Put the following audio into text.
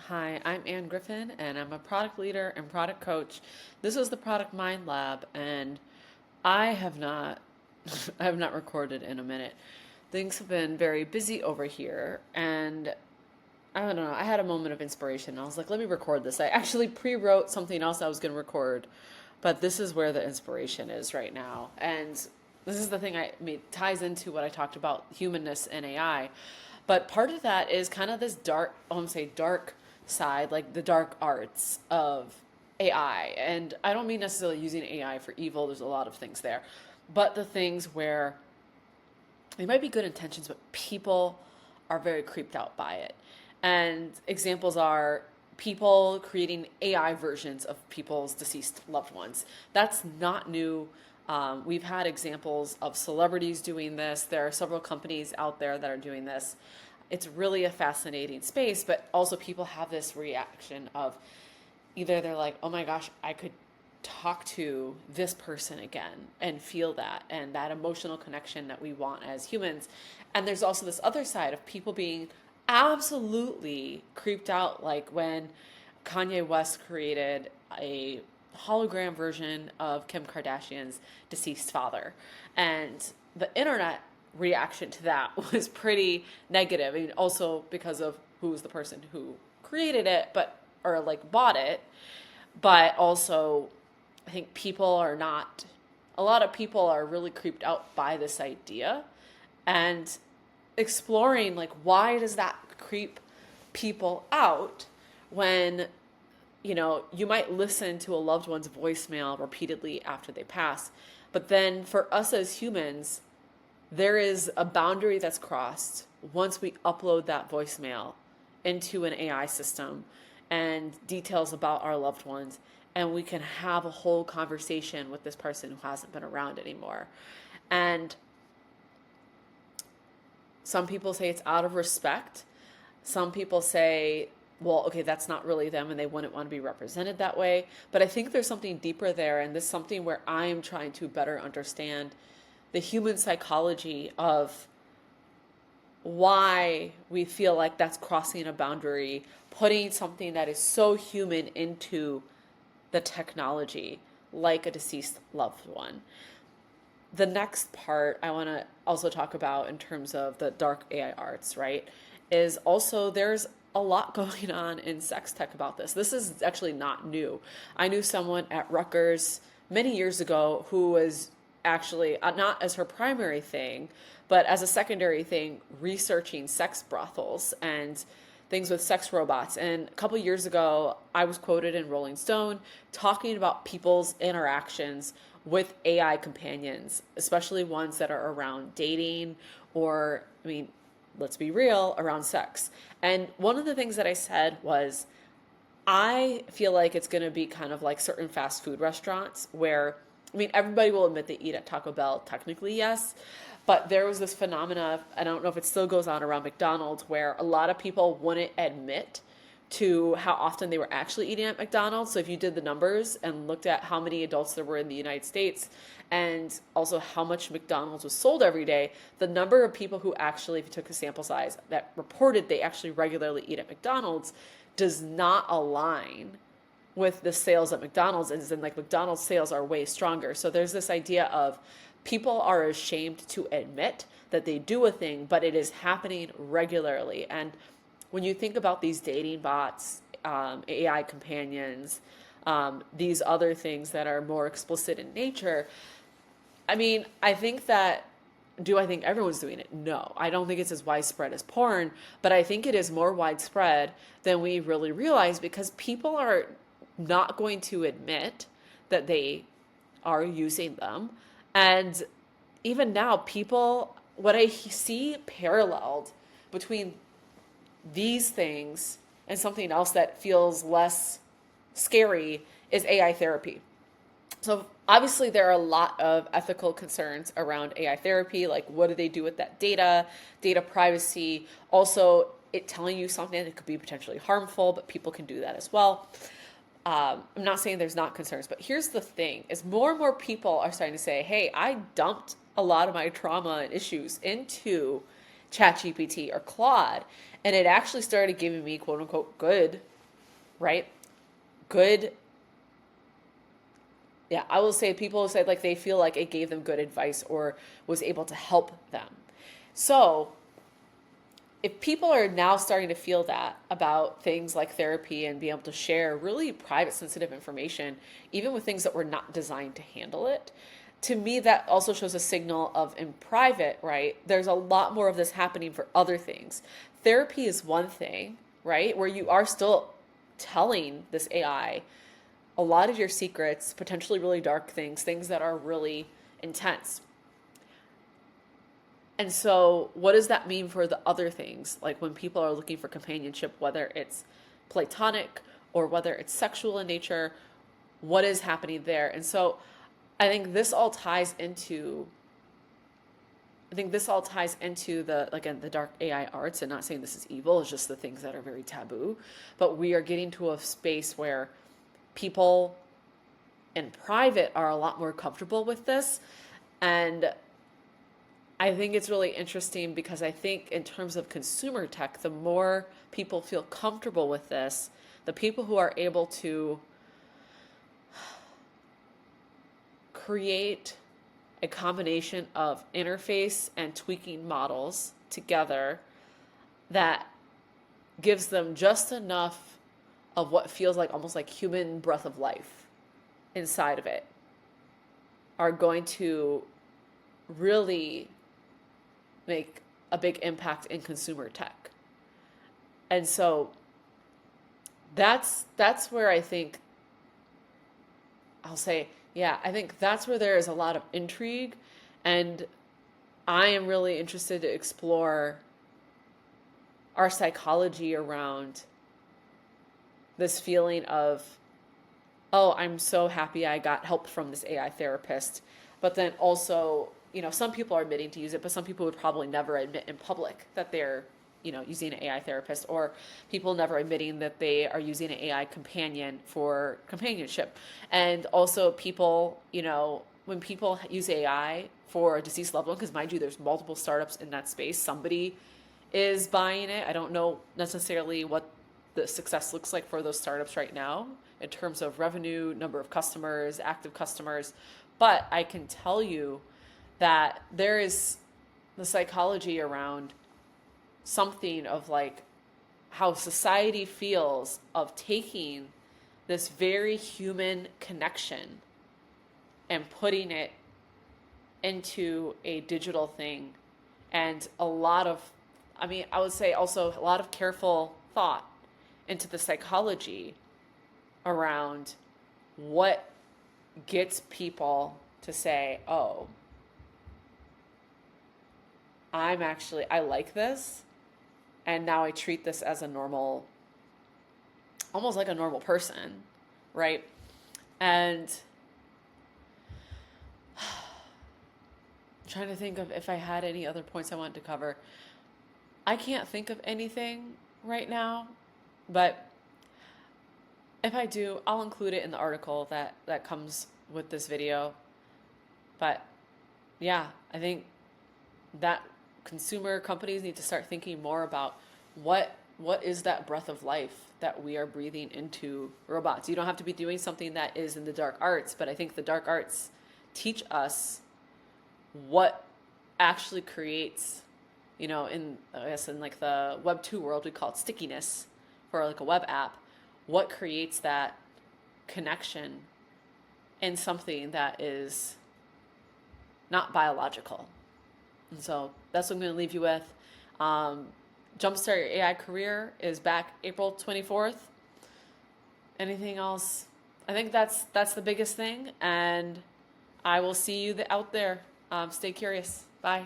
Hi, I'm Ann Griffin, and I'm a product leader and product coach. This is the Product Mind Lab, and I have not, I have not recorded in a minute. Things have been very busy over here, and I don't know. I had a moment of inspiration. I was like, let me record this. I actually pre-wrote something else I was going to record, but this is where the inspiration is right now. And this is the thing ties into what I talked about humanness and AI. But part of that is kind of this dark, I want to say dark side, like the dark arts of AI. And I don't mean necessarily using AI for evil. There's a lot of things there. But the things where they might be good intentions, but people are very creeped out by it. And examples are people creating AI versions of people's deceased loved ones. That's not new. We've had examples of celebrities doing this. There are several companies out there that are doing this. It's really a fascinating space, but also people have this reaction of either they're like, oh my gosh, I could talk to this person again and feel that and that emotional connection that we want as humans. And there's also this other side of people being absolutely creeped out, like when Kanye West created a hologram version of Kim Kardashian's deceased father. And the internet reaction to that was pretty negative. I mean, also because of who was the person who created it, but or like bought it, but also I think a lot of people are really creeped out by this idea and exploring like why does that creep people out when you might listen to a loved one's voicemail repeatedly after they pass, but then for us as humans there is a boundary that's crossed once we upload that voicemail into an AI system and details about our loved ones, and we can have a whole conversation with this person who hasn't been around anymore. And some people say it's out of respect. Some people say, well, okay, that's not really them and they wouldn't want to be represented that way. But I think there's something deeper there, and this is something where I am trying to better understand the human psychology of why we feel like that's crossing a boundary, putting something that is so human into the technology, like a deceased loved one. The next part I want to also talk about in terms of the dark AI arts, right, is also there's a lot going on in sex tech about this. This is actually not new. I knew someone at Rutgers many years ago who was actually not as her primary thing, but as a secondary thing, researching sex brothels and things with sex robots. And a couple years ago, I was quoted in Rolling Stone talking about people's interactions with AI companions, especially ones that are around dating or, I mean, let's be real, around sex. And one of the things that I said was, I feel like it's going to be kind of like certain fast food restaurants where, I mean, everybody will admit they eat at Taco Bell, technically, yes. But there was this phenomena, I don't know if it still goes on around McDonald's, where a lot of people wouldn't admit to how often they were actually eating at McDonald's. So if you did the numbers and looked at how many adults there were in the United States and also how much McDonald's was sold every day, the number of people who actually, if you took a sample size, that reported they actually regularly eat at McDonald's does not align with the sales at McDonald's, and like McDonald's sales are way stronger. So there's this idea of people are ashamed to admit that they do a thing, but it is happening regularly. And when you think about these dating bots, AI companions, these other things that are more explicit in nature, I mean, do I think everyone's doing it? No, I don't think it's as widespread as porn, but I think it is more widespread than we really realize because people are not going to admit that they are using them. And even now, what I see paralleled between these things and something else that feels less scary is AI therapy. So obviously there are a lot of ethical concerns around AI therapy, like what do they do with that data privacy, also it telling you something that could be potentially harmful, but people can do that as well. I'm not saying there's not concerns, but here's the thing, is more and more people are starting to say, hey, I dumped a lot of my trauma and issues into ChatGPT or Claude. And it actually started giving me quote unquote good, right? Good. Yeah, I will say people say like they feel like it gave them good advice or was able to help them. So if people are now starting to feel that about things like therapy and being able to share really private, sensitive information, even with things that were not designed to handle it, to me, that also shows a signal of in private, right? There's a lot more of this happening for other things. Therapy is one thing, right? Where you are still telling this AI a lot of your secrets, potentially really dark things, things that are really intense. And so, what does that mean for the other things? Like when people are looking for companionship, whether it's platonic or whether it's sexual in nature, what is happening there? And so, I think this all ties into. I think this all ties into the, again, the dark AI arts, and not saying this is evil, it's just the things that are very taboo. But we are getting to a space where people in private are a lot more comfortable with this. And I think it's really interesting because I think in terms of consumer tech, the more people feel comfortable with this, the people who are able to create a combination of interface and tweaking models together that gives them just enough of what feels like almost like human breath of life inside of it are going to really make a big impact in consumer tech. And so that's where I think I'll say, yeah, I think that's where there is a lot of intrigue, and I am really interested to explore our psychology around this feeling of, oh, I'm so happy I got help from this AI therapist. But then also, some people are admitting to use it, but some people would probably never admit in public that they're, using an AI therapist, or people never admitting that they are using an AI companion for companionship. And also people, when people use AI for a deceased loved one, because mind you, there's multiple startups in that space, somebody is buying it. I don't know necessarily what the success looks like for those startups right now in terms of revenue, number of customers, active customers. But I can tell you that there is the psychology around something of like how society feels of taking this very human connection and putting it into a digital thing. And a lot of, I would say also a lot of careful thought into the psychology around what gets people to say, oh, I like this, and now I treat this as a normal, almost like a normal person, right? And I'm trying to think of if I had any other points I wanted to cover. I can't think of anything right now, but if I do, I'll include it in the article that comes with this video. But yeah, I think that consumer companies need to start thinking more about what is that breath of life that we are breathing into robots. You don't have to be doing something that is in the dark arts, but I think the dark arts teach us what actually creates, in I guess in like the Web 2 world, we call it stickiness for like a web app. What creates that connection in something that is not biological? And so that's what I'm going to leave you with. Jumpstart Your AI Career is back April 24th. Anything else? I think that's the biggest thing. And I will see you out there. Stay curious. Bye.